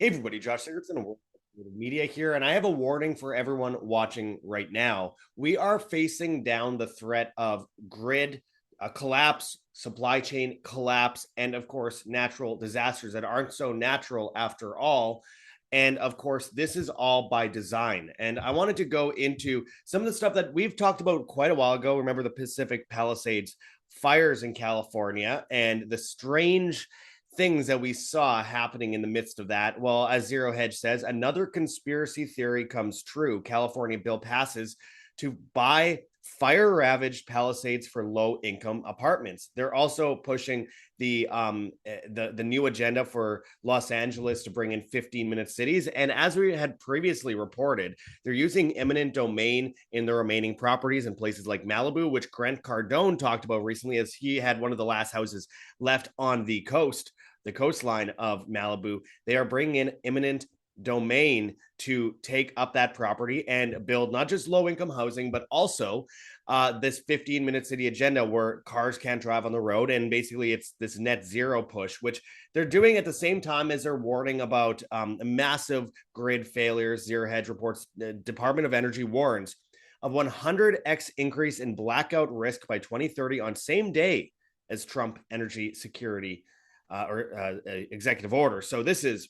Hey everybody, Josh Sigurdson of Media here, and I have a warning for everyone watching right now. We are facing down the threat of grid collapse, supply chain collapse, and of course, natural disasters that aren't so natural after all. And of course, this is all by design. And I wanted to go into some of the stuff that we've talked about quite a while ago. Remember the Pacific Palisades fires in California and the strange things that we saw happening in the midst of that. Well, as Zero Hedge says, another conspiracy theory comes true. California bill passes to buy fire ravaged Palisades for low income apartments. They're also pushing the new agenda for Los Angeles to bring in 15-minute cities. And as we had previously reported, they're using eminent domain in the remaining properties in places like Malibu, which Grant Cardone talked about recently, as he had one of the last houses left on the coastline of Malibu. They are bringing in eminent domain to take up that property and build not just low income housing, but also this 15-minute city agenda where cars can't drive on the road. And basically, it's this net zero push, which they're doing at the same time as they're warning about massive grid failures. Zero Hedge reports the Department of Energy warns of 100x increase in blackout risk by 2030 on same day as Trump energy security executive order. So this is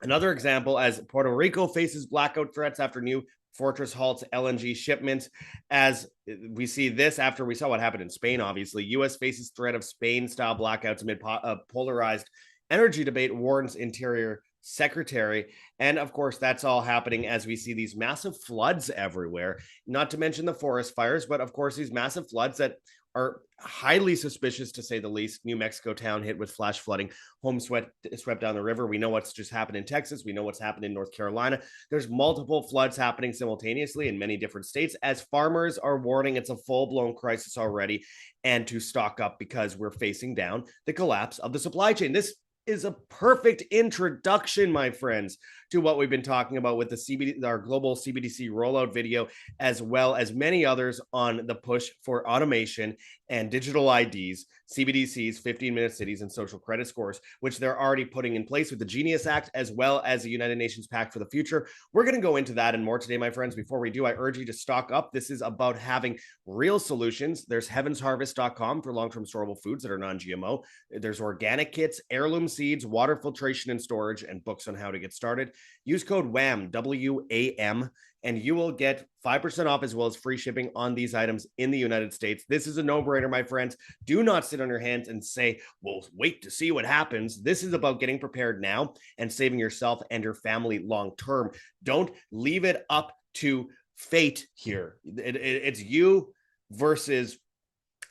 another example as Puerto Rico faces blackout threats after new fortress halts LNG shipments. As we see this after we saw what happened in Spain, obviously, U.S. faces threat of Spain-style blackouts amid polarized energy debate, warns Interior Secretary. And of course, that's all happening as we see these massive floods everywhere, not to mention the forest fires, but of course, these massive floods that are highly suspicious, to say the least. New Mexico town hit with flash flooding, homes swept down the river. We know what's just happened in Texas. We know what's happened in North Carolina. There's multiple floods happening simultaneously in many different states, as farmers are warning it's a full-blown crisis already, and to stock up because we're facing down the collapse of the supply chain. This is a perfect introduction, my friends, to what we've been talking about with the our global CBDC rollout video, as well as many others on the push for automation and digital IDs, CBDCs, 15-minute cities, and social credit scores, which they're already putting in place with the Genius Act, as well as the United Nations Pact for the Future. We're going to go into that and more today, my friends. Before we do, I urge you to stock up. This is about having real solutions. There's heavensharvest.com for long-term storable foods that are non-GMO. There's organic kits, heirloom seeds, water filtration and storage, and books on how to get started. Use code WAM, W-A-M, and you will get 5% off as well as free shipping on these items in the United States. This is a no-brainer, my friends. Do not sit on your hands and say, well, wait to see what happens. This is about getting prepared now and saving yourself and your family long-term. Don't leave it up to fate here. It's you versus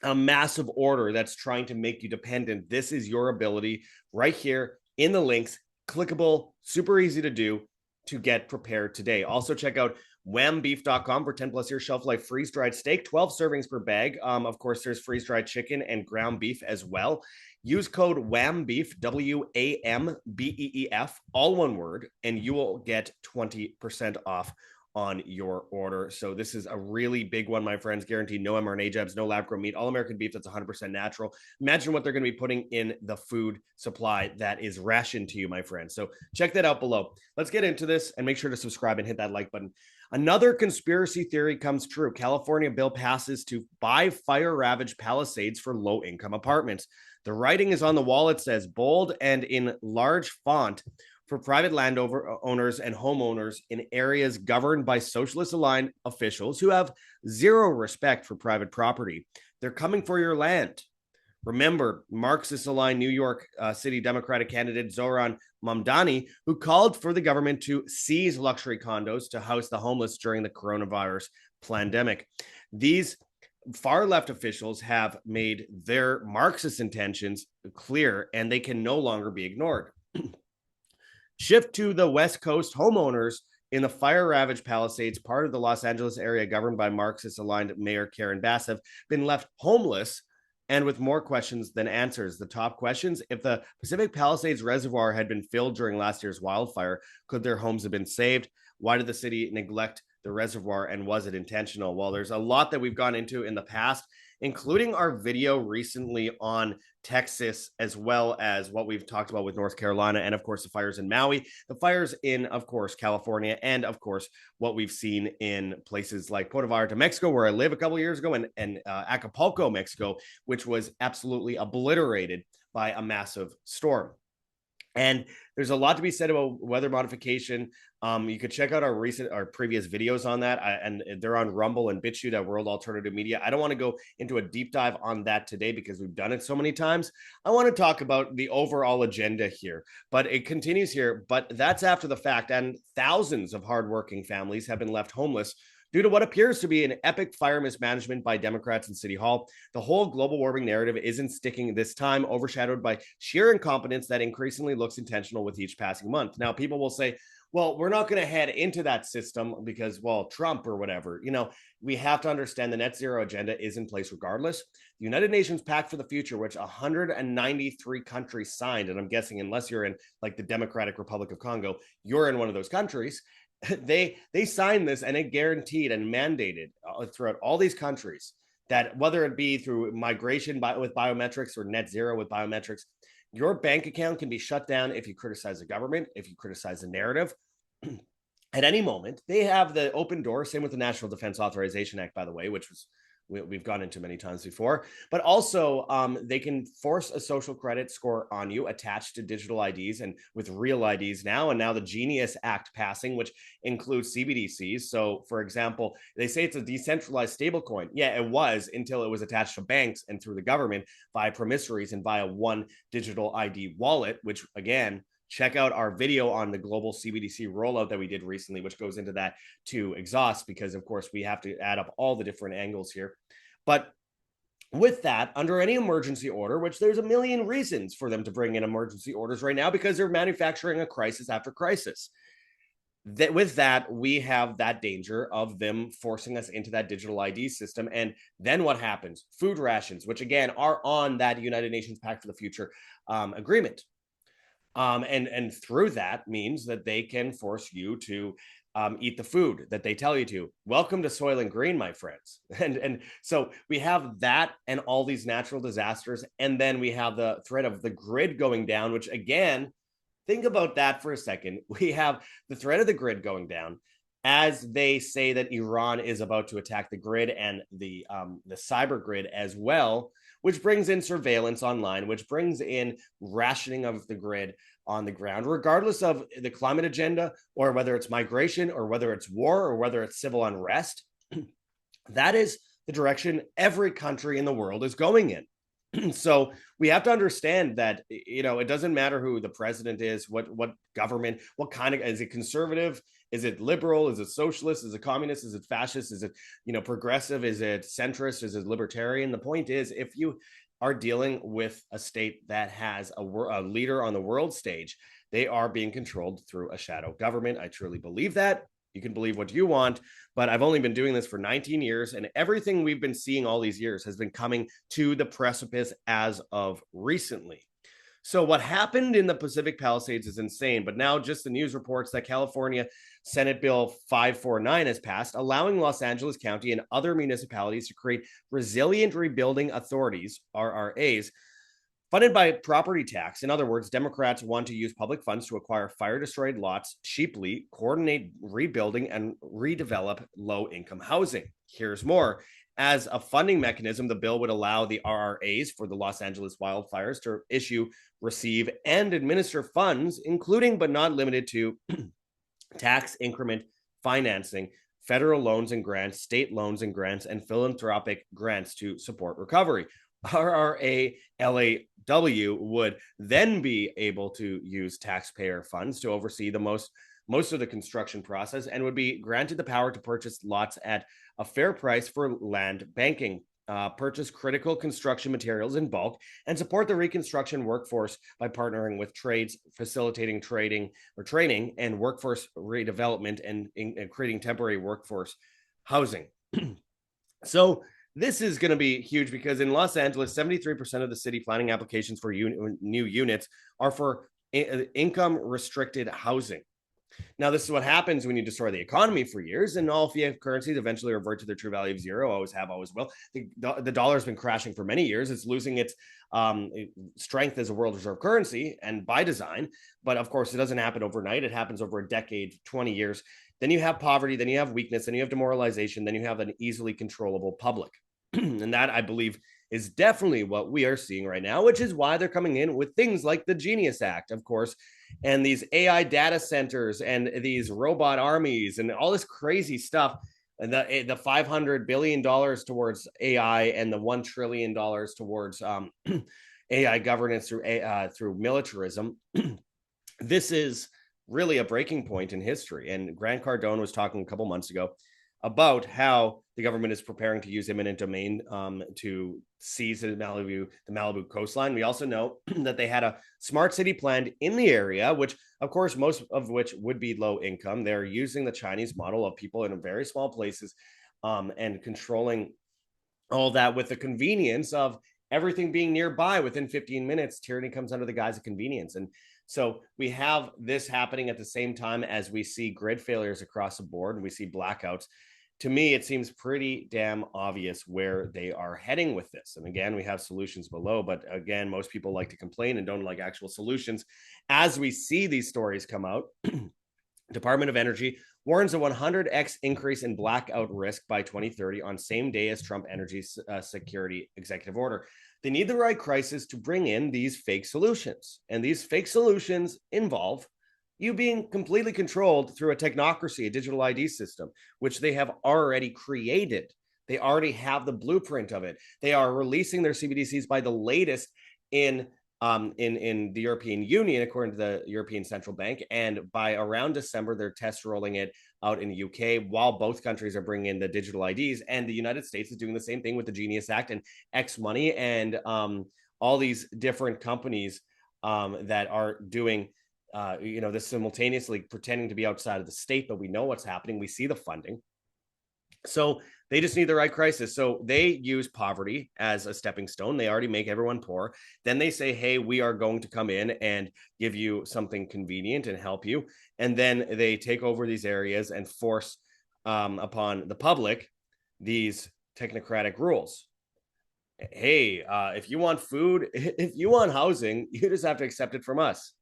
a massive order that's trying to make you dependent. This is your ability right here in the links, clickable, super easy to do, to get prepared today. Also check out whambeef.com for 10 plus year shelf life freeze-dried steak, 12 servings per bag. Of course, there's freeze-dried chicken and ground beef as well. Use code WAMBEEF, WAMBEEF, all one word, and you will get 20% off on your order. So this is a really big one, my friends. Guaranteed no mRNA jabs, no lab grown meat, all American beef that's 100% natural. Imagine what they're going to be putting in the food supply that is rationed to you, my friends. So check that out below. Let's get into this and make sure to subscribe and hit that like button. Another conspiracy theory comes true. California bill passes to buy fire ravaged Palisades for low income apartments. The writing is on the wall. It says bold and in large font for private landowners and homeowners in areas governed by socialist-aligned officials who have zero respect for private property. They're coming for your land. Remember, Marxist-aligned New York City Democratic candidate Zoran Mamdani, who called for the government to seize luxury condos to house the homeless during the coronavirus pandemic. These far-left officials have made their Marxist intentions clear, and they can no longer be ignored. Shift to the West Coast. Homeowners in the fire-ravaged Palisades, part of the Los Angeles area governed by Marxist-aligned Mayor Karen Bass, have been left homeless and with more questions than answers. The top questions: if the Pacific Palisades reservoir had been filled during last year's wildfire, could their homes have been saved? Why did the city neglect the reservoir, and was it intentional? Well, there's a lot that we've gone into in the past including our video recently on Texas, as well as what we've talked about with North Carolina, and of course the fires in Maui, the fires in, of course, California, and of course what we've seen in places like Puerto Vallarta, Mexico, where I live a couple of years ago, and Acapulco, Mexico, which was absolutely obliterated by a massive storm. And there's a lot to be said about weather modification. You could check out our previous videos on that, and they're on Rumble and BitChute at World Alternative Media. I don't want to go into a deep dive on that today because we've done it so many times. I want to talk about the overall agenda here, but it continues here. But that's after the fact, and thousands of hardworking families have been left homeless due to what appears to be an epic fire mismanagement by Democrats in City Hall. The whole global warming narrative isn't sticking this time, overshadowed by sheer incompetence that increasingly looks intentional with each passing month. Now, people will say, well, we're not going to head into that system because, well, Trump or whatever. We have to understand the net zero agenda is in place regardless. The United Nations Pact for the Future, which 193 countries signed, and I'm guessing unless you're in like the Democratic Republic of Congo, you're in one of those countries. They signed this, and it guaranteed and mandated throughout all these countries that whether it be through migration with biometrics or net zero with biometrics, your bank account can be shut down if you criticize the government, if you criticize the narrative. At any moment, they have the open door. Same with the National Defense Authorization Act, by the way, which was we've gone into many times before, but also they can force a social credit score on you attached to digital IDs and with real IDs now. And now the Genius Act passing, which includes CBDCs. So for example, they say it's a decentralized stablecoin. Yeah, it was until it was attached to banks and through the government via promissories and via one digital ID wallet, which again, check out our video on the global CBDC rollout that we did recently, which goes into that to exhaust, because of course we have to add up all the different angles here. But with that, under any emergency order, which there's a million reasons for them to bring in emergency orders right now because they're manufacturing a crisis after crisis. With that, we have that danger of them forcing us into that digital ID system. And then what happens? Food rations, which again are on that United Nations Pact for the Future agreement. And through that means that they can force you to eat the food that they tell you to. Welcome to Soylent Green, my friends. And so we have that and all these natural disasters. And then we have the threat of the grid going down, which again, think about that for a second. We have the threat of the grid going down as they say that Iran is about to attack the grid and the cyber grid as well, which brings in surveillance online, which brings in rationing of the grid on the ground, regardless of the climate agenda or whether it's migration or whether it's war or whether it's civil unrest. That is the direction every country in the world is going in. So we have to understand that, it doesn't matter who the president is, what government, what kind of, is it conservative? Is it liberal? Is it socialist? Is it communist? Is it fascist? Is it, progressive? Is it centrist? Is it libertarian? The point is, if you are dealing with a state that has a leader on the world stage, they are being controlled through a shadow government. I truly believe that. You can believe what you want, but I've only been doing this for 19 years, and everything we've been seeing all these years has been coming to the precipice as of recently. So what happened in the Pacific Palisades is insane, but now just the news reports that California Senate Bill 549 has passed, allowing Los Angeles County and other municipalities to create resilient rebuilding authorities, RRAs, funded by property tax. In other words, Democrats want to use public funds to acquire fire-destroyed lots cheaply, coordinate rebuilding, and redevelop low-income housing. Here's more. As a funding mechanism, the bill would allow the RRAs for the Los Angeles wildfires to issue, receive, and administer funds, including but not limited to tax increment financing, federal loans and grants, state loans and grants, and philanthropic grants to support recovery. RRA LAW would then be able to use taxpayer funds to oversee the most of the construction process and would be granted the power to purchase lots at a fair price for land banking, purchase critical construction materials in bulk, and support the reconstruction workforce by partnering with trades, facilitating trading or training and workforce redevelopment and creating temporary workforce housing. So this is going to be huge because in Los Angeles, 73% of the city planning applications for new units are for income restricted housing. Now, this is what happens when you destroy the economy for years, and all fiat currencies eventually revert to their true value of zero. Always have, always will. The dollar has been crashing for many years. It's losing its strength as a world reserve currency, and by design. But of course, it doesn't happen overnight. It happens over a decade, 20 years. Then you have poverty, then you have weakness, then you have demoralization, then you have an easily controllable public. And that, I believe, is definitely what we are seeing right now, which is why they're coming in with things like the Genius Act, of course, and these AI data centers and these robot armies and all this crazy stuff. And the $500 billion towards AI and the $1 trillion towards AI governance through militarism. This is really a breaking point in history. And Grant Cardone was talking a couple months ago about how the government is preparing to use eminent domain to seize the Malibu coastline. We also know that they had a smart city planned in the area, which, of course, most of which would be low income. They're using the Chinese model of people in very small places and controlling all that with the convenience of everything being nearby within 15 minutes. Tyranny comes under the guise of convenience. And so we have this happening at the same time as we see grid failures across the board and we see blackouts. To me, it seems pretty damn obvious where they are heading with this. And again, we have solutions below, but again, most people like to complain and don't like actual solutions. As we see these stories come out, Department of Energy warns a 100x increase in blackout risk by 2030 on same day as Trump energy security executive order. They need the right crisis to bring in these fake solutions. And these fake solutions involve you being completely controlled through a technocracy, a digital ID system, which they have already created. They already have the blueprint of it. They are releasing their CBDCs by the latest in the European Union, according to the European Central Bank. And by around December, they're test rolling it out in the UK, while both countries are bringing in the digital IDs. And the United States is doing the same thing with the Genius Act and X Money and all these different companies that are doing this simultaneously, pretending to be outside of the state, but we know what's happening. We see the funding. So they just need the right crisis. So they use poverty as a stepping stone. They already make everyone poor. Then they say, hey, we are going to come in and give you something convenient and help you. And then they take over these areas and force upon the public these technocratic rules. Hey, if you want food, if you want housing, you just have to accept it from us.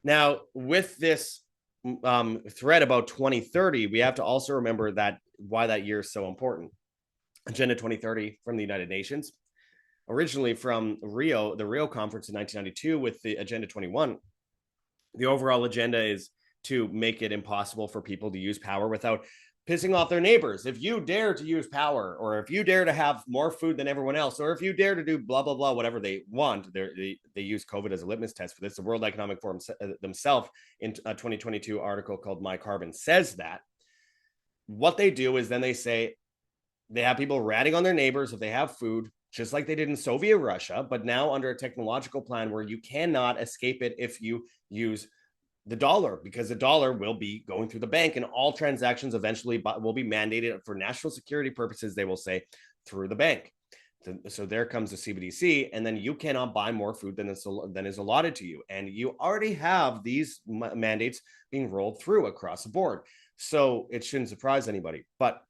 Now, with this thread about 2030, we have to also remember that why that year is so important. Agenda 2030 from the United Nations, originally from the Rio conference in 1992 with the Agenda 21. The overall agenda is to make it impossible for people to use power without pissing off their neighbors. If you dare to use power, or if you dare to have more food than everyone else, or if you dare to do blah, blah, blah, whatever they want, they use COVID as a litmus test for this. The World Economic Forum themselves in a 2022 article called My Carbon says that. What they do is then they say they have people ratting on their neighbors if they have food, just like they did in Soviet Russia, but now under a technological plan where you cannot escape it if you use the dollar, because the dollar will be going through the bank and all transactions eventually will be mandated for national security purposes, they will say, through the bank. So there comes the CBDC, and then you cannot buy more food than is allotted to you. And you already have these mandates being rolled through across the board. So it shouldn't surprise anybody. But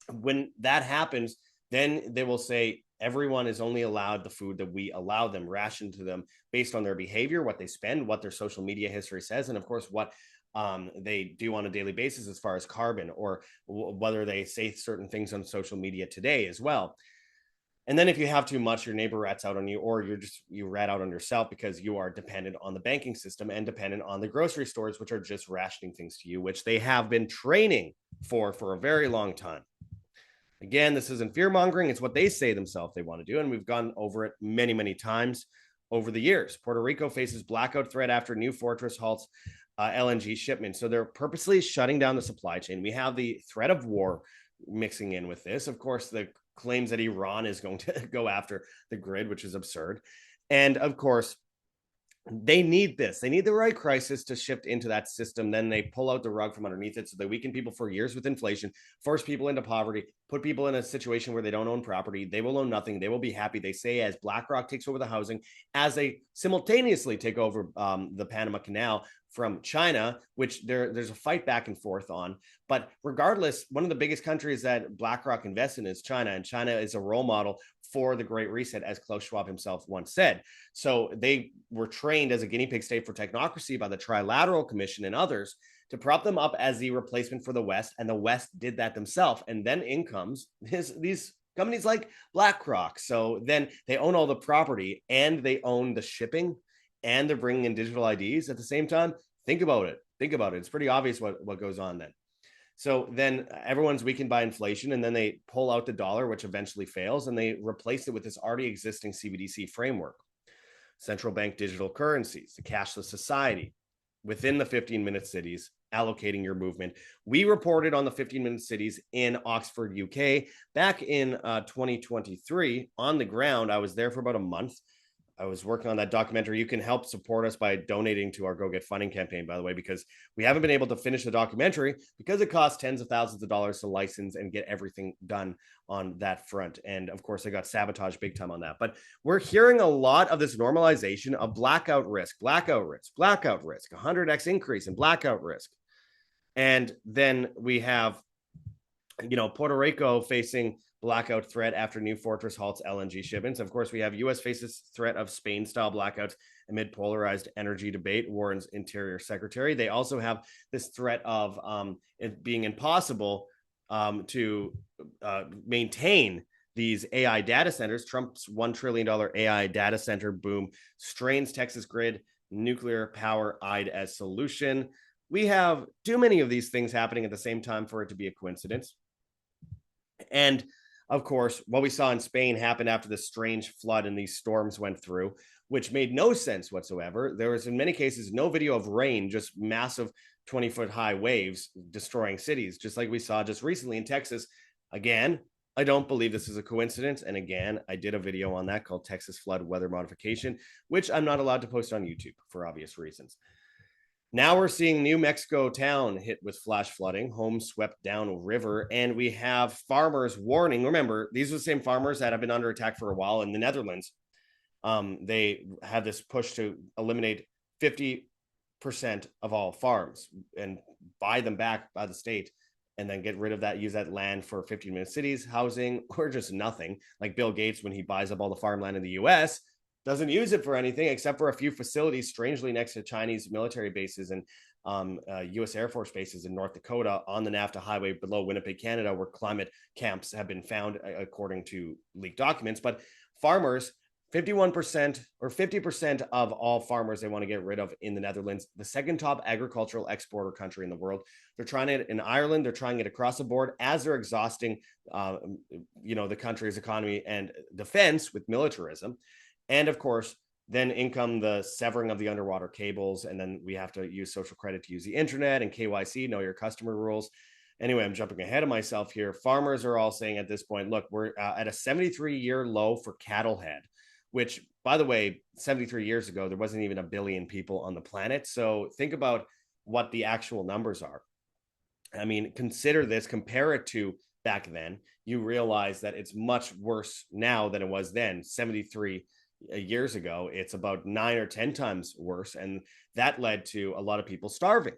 when that happens, then they will say, everyone is only allowed the food that we allow them, rationed to them based on their behavior, what they spend, what their social media history says, and of course, what they do on a daily basis as far as carbon, or whether they say certain things on social media today as well. And then if you have too much, your neighbor rats out on you, or you rat out on yourself because you are dependent on the banking system and dependent on the grocery stores, which are just rationing things to you, which they have been training for a very long time. Again, this isn't fear mongering. It's what they say themselves they want to do. And we've gone over it many, many times over the years. Puerto Rico faces blackout threat after new fortress halts LNG shipments. So they're purposely shutting down the supply chain. We have the threat of war mixing in with this. Of course, the claims that Iran is going to go after the grid, which is absurd. And of course, They need this. They need the right crisis to shift into that system. Then they pull out the rug from underneath it. So they weaken people for years with inflation, force people into poverty, put people in a situation where they don't own property. They will own nothing. They will be happy. They say as BlackRock takes over the housing, as they simultaneously take over the Panama Canal from China, which there's a fight back and forth on. But regardless, one of the biggest countries that BlackRock invests in is China, and China is a role model for the Great Reset, as Klaus Schwab himself once said. So they were trained as a guinea pig state for technocracy by the Trilateral Commission and others to prop them up as the replacement for the West, and the West did that themselves. And then in comes these companies like BlackRock. So then they own all the property and they own the shipping, and they're bringing in digital IDs at the same time. Think about it. It's pretty obvious what goes on then. So then everyone's weakened by inflation, and then they pull out the dollar, which eventually fails, and they replace it with this already existing CBDC framework. Central bank digital currencies, the cashless society within the 15-minute cities, allocating your movement. We reported on the 15-minute cities in Oxford, UK, back in 2023 on the ground. I was there for about a month. I was working on that documentary. You can help support us by donating to our Go Get Funding campaign, by the way, because we haven't been able to finish the documentary because it costs tens of thousands of dollars to license and get everything done on that front. And of course, I got sabotaged big time on that. But we're hearing a lot of this normalization of blackout risk, 100x increase in blackout risk. And then we have, Puerto Rico facing blackout threat after new fortress halts LNG shipments. Of course, we have U.S. faces threat of Spain-style blackouts amid polarized energy debate, warns Interior Secretary. They also have this threat of it being impossible to maintain these AI data centers. Trump's $1 trillion AI data center boom strains Texas grid, nuclear power eyed as solution. We have too many of these things happening at the same time for it to be a coincidence. And of course, what we saw in Spain happened after the strange flood and these storms went through, which made no sense whatsoever. There was, in many cases, no video of rain, just massive 20-foot high waves destroying cities, just like we saw just recently in Texas. Again, I don't believe this is a coincidence. And again, I did a video on that called Texas Flood Weather Modification, which I'm not allowed to post on YouTube for obvious reasons. Now we're seeing New Mexico town hit with flash flooding, homes swept down river, and we have farmers warning. Remember, these are the same farmers that have been under attack for a while in the Netherlands. They had this push to eliminate 50% of all farms and buy them back by the state, and then get rid of that, use that land for 15-minute cities, housing, or just nothing. Like Bill Gates, when he buys up all the farmland in the US, doesn't use it for anything except for a few facilities, strangely next to Chinese military bases and U.S. Air Force bases in North Dakota on the NAFTA highway below Winnipeg, Canada, where climate camps have been found, according to leaked documents. But farmers, 51% or 50% of all farmers they want to get rid of in the Netherlands, the second top agricultural exporter country in the world. They're trying it in Ireland. They're trying it across the board as they're exhausting, the country's economy and defense with militarism. And of course, then in come the severing of the underwater cables. And then we have to use social credit to use the internet and KYC, know your customer rules. Anyway, I'm jumping ahead of myself here. Farmers are all saying at this point, look, we're at a 73-year low for cattle head, which, by the way, 73 years ago, there wasn't even a billion people on the planet. So think about what the actual numbers are. I mean, consider this, compare it to back then. You realize that it's much worse now than it was then. 73 years ago, it's about 9 or 10 times worse, and that led to a lot of people starving.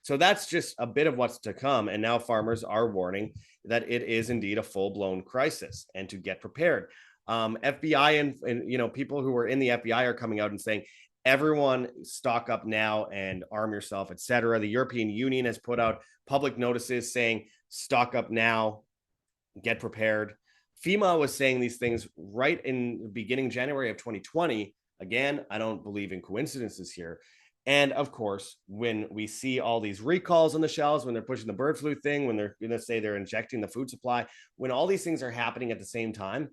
So that's just a bit of what's to come. And now farmers are warning that it is indeed a full-blown crisis and to get prepared. FBI and people who are in the FBI are coming out and saying, everyone stock up now and arm yourself, etc. The European Union has put out public notices saying stock up now, get prepared. FEMA was saying these things right in the beginning January of 2020. Again, I don't believe in coincidences here. And of course, when we see all these recalls on the shelves, when they're pushing the bird flu thing, when they're going to say they're injecting the food supply, when all these things are happening at the same time,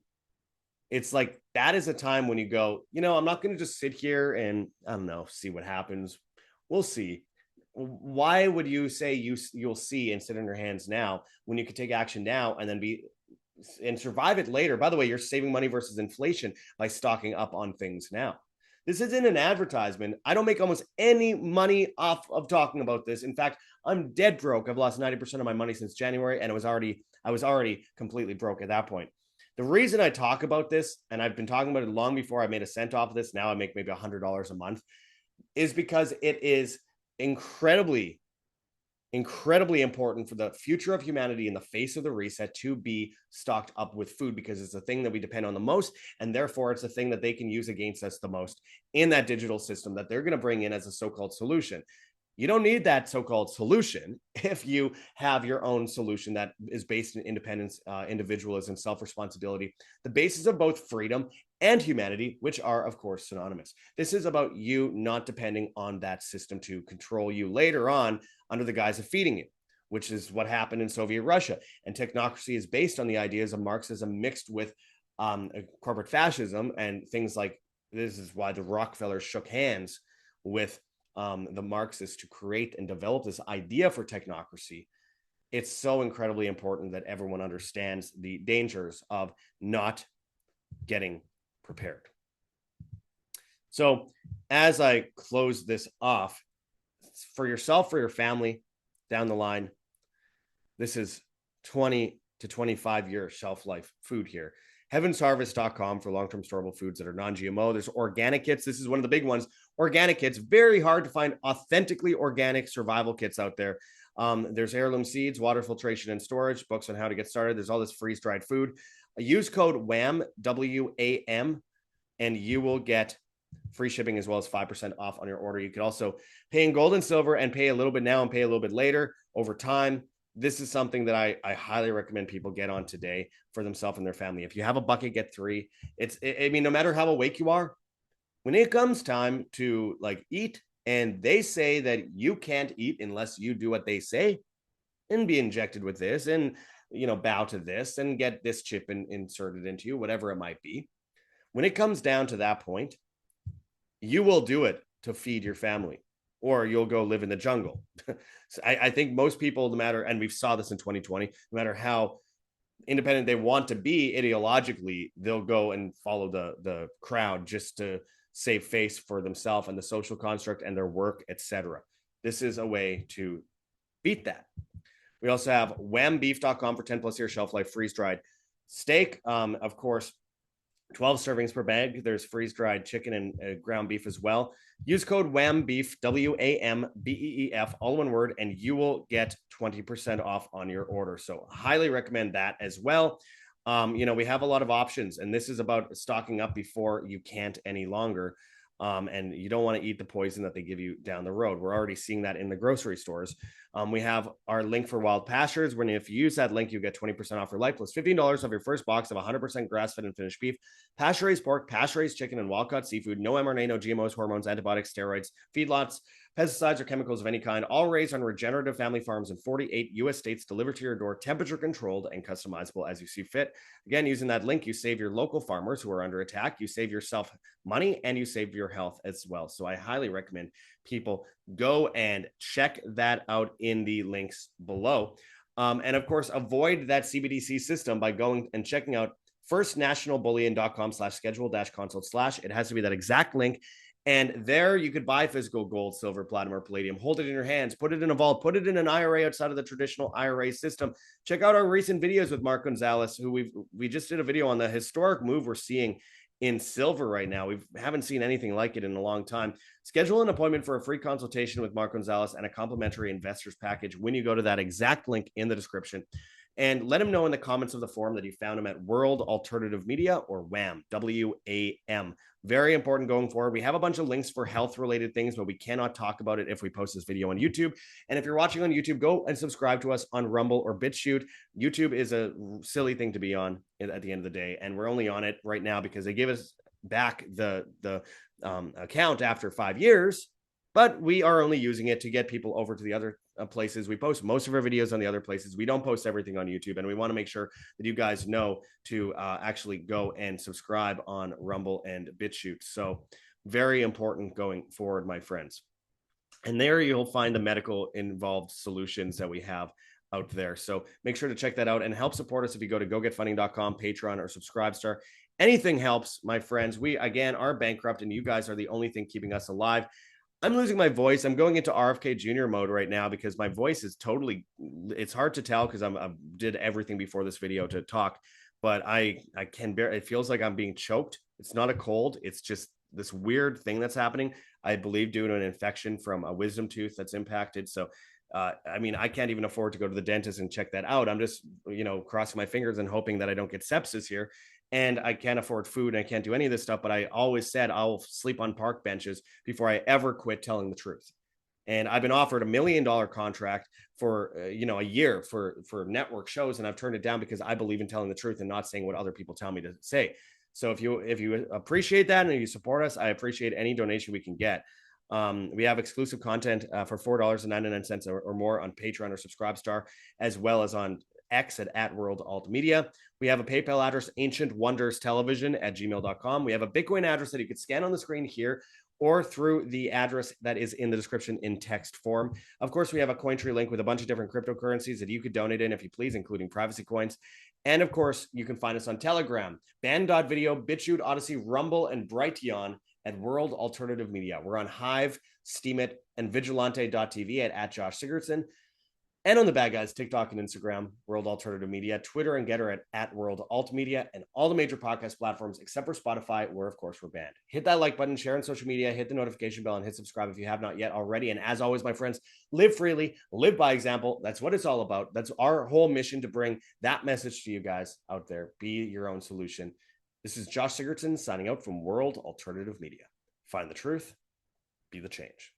it's like that is a time when you go, I'm not going to just sit here and, I don't know, see what happens. We'll see. Why would you say you'll see and sit on your hands now when you could take action now and then survive it later? By the way, you're saving money versus inflation by stocking up on things now. This isn't an advertisement. I don't make almost any money off of talking about this. In fact, I'm dead broke. I've lost 90% of my money since January, and I was already completely broke at that point. The reason I talk about this, and I've been talking about it long before I made a cent off of this, now I make maybe $100 a month, is because it is incredibly important for the future of humanity in the face of the reset to be stocked up with food, because it's the thing that we depend on the most, and therefore it's the thing that they can use against us the most in that digital system that they're going to bring in as a so-called solution. You don't need that so-called solution if you have your own solution that is based in independence, individualism, self-responsibility, the basis of both freedom and humanity, which are, of course, synonymous. This is about you not depending on that system to control you later on under the guise of feeding you, which is what happened in Soviet Russia. And technocracy is based on the ideas of Marxism mixed with corporate fascism and things like this. Is why the Rockefellers shook hands with the Marxists to create and develop this idea for technocracy. It's so incredibly important that everyone understands the dangers of not getting prepared. So as I close this off, for yourself, for your family down the line, this is 20 to 25 year shelf life food here. Heavensharvest.com for long-term storable foods that are non-GMO. There's organic kits. This is one of the big ones. Organic kits, very hard to find authentically organic survival kits out there. There's heirloom seeds, water filtration and storage, books on how to get started. There's all this freeze-dried food. Use code WAM, W-A-M, and you will get free shipping as well as 5% off on your order. You can also pay in gold and silver and pay a little bit now and pay a little bit later over time. This is something that I highly recommend people get on today for themselves and their family. If you have a bucket, get 3. I mean, no matter how awake you are, when it comes time to like eat and they say that you can't eat unless you do what they say and be injected with this and, you know, bow to this and get this chip inserted into you, whatever it might be. When it comes down to that point, you will do it to feed your family, or you'll go live in the jungle. So I think most people, no matter, and we saw this in 2020, no matter how independent they want to be ideologically, they'll go and follow the crowd just to save face for themselves and the social construct and their work, etc. This is a way to beat that. We also have whambeef.com for 10 plus year shelf life freeze-dried steak. Of course, 12 servings per bag. There's freeze-dried chicken and ground beef as well. Use code WAMBEEF, WAMBEEF, all one word, and you will get 20% off on your order. So highly recommend that as well. You know, we have a lot of options, and this is about stocking up before you can't any longer. And you don't want to eat the poison that they give you down the road. We're already seeing that in the grocery stores. We have our link for Wild Pastures. When if you use that link, you get 20% off your life plus $15 off your first box of 100% grass-fed and finished beef, pasture-raised pork, pasture-raised chicken, and wild-caught seafood. No mRNA, no GMOs, hormones, antibiotics, steroids, feedlots, pesticides, or chemicals of any kind. All raised on regenerative family farms in 48 U.S. states, delivered to your door, temperature-controlled and customizable as you see fit. Again, using that link, you save your local farmers who are under attack. You save yourself money, and you save your health as well. So I highly recommend people go and check that out in the links below. And of course, avoid that CBDC system by going and checking out firstnationalbullion.com/schedule-consult/. It has to be that exact link. And there you could buy physical gold, silver, platinum, or palladium. Hold it in your hands, put it in a vault, put it in an IRA outside of the traditional IRA system. Check out our recent videos with Mark Gonzalez, who we just did a video on the historic move we're seeing in silver right now. We haven't seen anything like it in a long time. Schedule an appointment for a free consultation with Mark Gonzalez and a complimentary investors package when you go to that exact link in the description. And let him know in the comments of the forum that you found him at World Alternative Media, or WAM, W-A-M. Very important going forward. We have a bunch of links for health-related things, but we cannot talk about it if we post this video on YouTube. And if you're watching on YouTube, go and subscribe to us on Rumble or BitChute. YouTube is a silly thing to be on at the end of the day, and we're only on it right now because they give us back the account after 5 years, but we are only using it to get people over to the other places. We post most of our videos on the other places. We don't post everything on YouTube, and we want to make sure that you guys know to actually go and subscribe on Rumble and BitChute. So very important going forward, my friends. And there you'll find the medical involved solutions that we have out there. So make sure to check that out and help support us if you go to gogetfunding.com, Patreon, or Subscribestar. Anything helps, my friends. We, again, are bankrupt, and you guys are the only thing keeping us alive. I'm losing my voice. I'm going into RFK Jr. mode right now because my voice is totally, it's hard to tell because I did everything before this video to talk, but I can bear, it feels like I'm being choked. It's not a cold. It's just this weird thing that's happening. I believe due to an infection from a wisdom tooth that's impacted. So, I mean, I can't even afford to go to the dentist and check that out. I'm just, crossing my fingers and hoping that I don't get sepsis here. And I can't afford food and I can't do any of this stuff. But I always said I'll sleep on park benches before I ever quit telling the truth. And I've been offered $1 million contract for a year for network shows, and I've turned it down because I believe in telling the truth and not saying what other people tell me to say. So if you appreciate that and you support us, I appreciate any donation we can get. We have exclusive content for $4.99 or more on Patreon or Subscribestar, as well as on X at World Alt Media. We have a PayPal address, ancientwonderstelevision@gmail.com. We have a Bitcoin address that you can scan on the screen here or through the address that is in the description in text form. Of course, we have a Cointree link with a bunch of different cryptocurrencies that you could donate in if you please, including privacy coins. And of course, you can find us on Telegram, Band.video, BitChute, Odyssey, Rumble, and Brighteon at World Alternative Media. We're on Hive, Steemit, and Vigilante.tv at Josh Sigurdson. And on the Bad Guys, TikTok and Instagram, World Alternative Media, Twitter and Getter at World Alt Media, and all the major podcast platforms except for Spotify, where, of course, we're banned. Hit that like button, share on social media, hit the notification bell, and hit subscribe if you have not yet already. And as always, my friends, live freely, live by example. That's what it's all about. That's our whole mission, to bring that message to you guys out there. Be your own solution. This is Josh Sigurdson signing out from World Alternative Media. Find the truth, be the change.